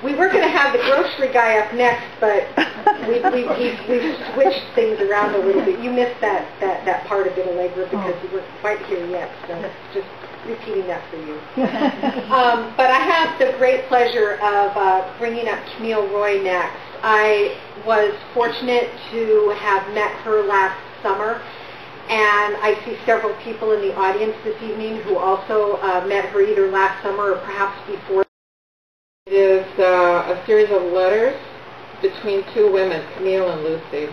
We were going to have the grocery guy up next, but we switched things around a little bit. You missed that part of it, Allegra, because you weren't quite here yet, so just repeating that for you. But I have the great pleasure of bringing up Camille Roy next. I was fortunate to have met her last summer, and I see several people in the audience this evening who also met her either last summer or perhaps before. It is a series of letters between two women, Camille and Lucy.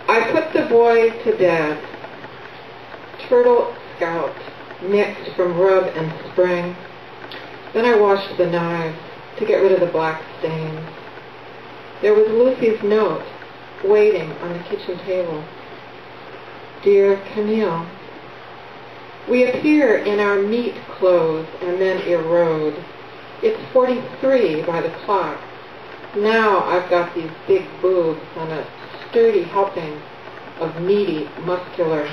I put the boy to bed, turtle scout, mixed from rub and spring. Then I washed the knives to get rid of the black stains. There was Lucy's note waiting on the kitchen table. Dear Camille, we appear in our meat clothes and then erode. It's 43 by the clock. Now I've got these big boobs and a sturdy helping of meaty, muscular.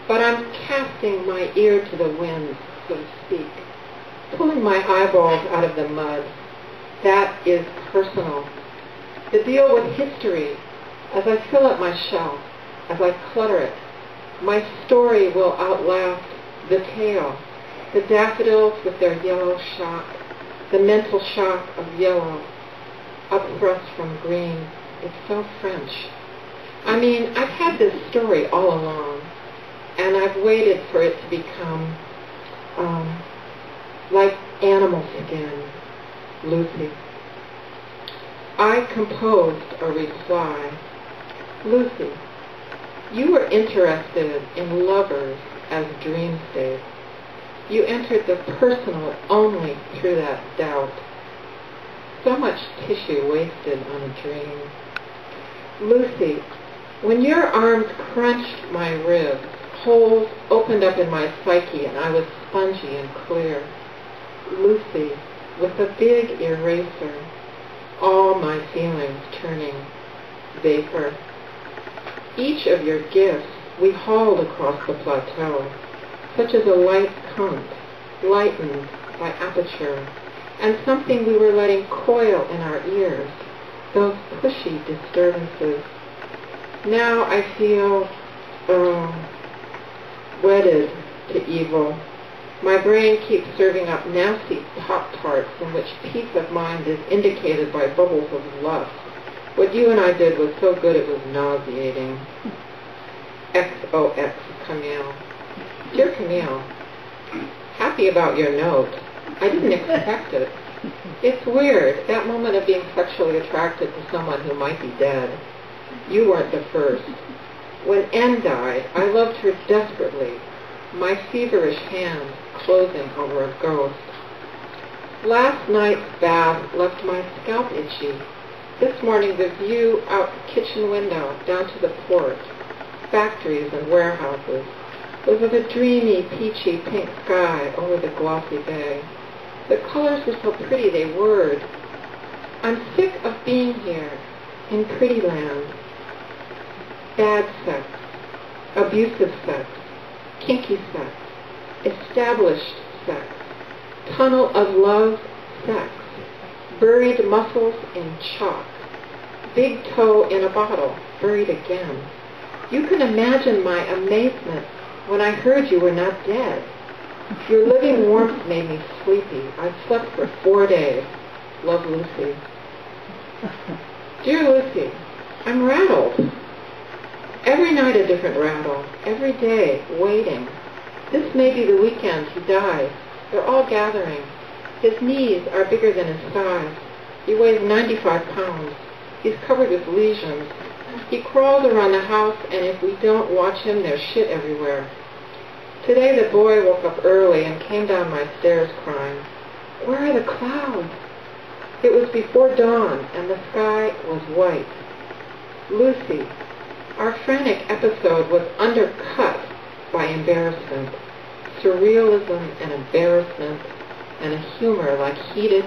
But I'm casting my ear to the wind, so to speak, pulling my eyeballs out of the mud. That is personal. The deal with history, as I fill up my shelf, as I clutter it, my story will outlast the tale, the daffodils with their yellow shock, the mental shock of yellow, upthrust from green. It's so French. I mean, I've had this story all along, and I've waited for it to become like animal skin, Lucy. I composed a reply. Lucy, you were interested in lovers as dream states. You entered the personal only through that doubt. So much tissue wasted on a dream. Lucy, when your arms crunched my ribs, holes opened up in my psyche and I was spongy and clear. Lucy, with a big eraser, all my feelings turning vapor. Each of your gifts we hauled across the plateau, such as a light current, lightened by aperture, and something we were letting coil in our ears, those pushy disturbances. Now I feel wedded to evil. My brain keeps serving up nasty Pop-Tarts in which peace of mind is indicated by bubbles of lust. What you and I did was so good it was nauseating. XOX, Camille. Dear Camille, happy about your note. I didn't expect it. It's weird, that moment of being sexually attracted to someone who might be dead. You weren't the first. When N died, I loved her desperately, my feverish hand closing over a ghost. Last night's bath left my scalp itchy. This morning the view out the kitchen window down to the port, factories and warehouses, was of a dreamy, peachy pink sky over the glossy bay. The colors were so pretty they whirred. I'm sick of being here, in pretty land. Bad sex, abusive sex, kinky sex, established sex, tunnel of love sex, buried muscles in chalk, big toe in a bottle, buried again. You can imagine my amazement when I heard you were not dead. Your living warmth made me sleepy. I slept for 4 days. Love, Lucy. Dear Lucy, I'm rattled. Every night a different rattle. Every day, waiting. This may be the weekend he dies. They're all gathering. His knees are bigger than his thighs. He weighs 95 pounds. He's covered with lesions. He crawls around the house, and if we don't watch him, there's shit everywhere. Today the boy woke up early and came down my stairs crying, "Where are the clouds?" It was before dawn, and the sky was white. Lucy, our frantic episode was undercut by embarrassment, surrealism and embarrassment, and a humor like heated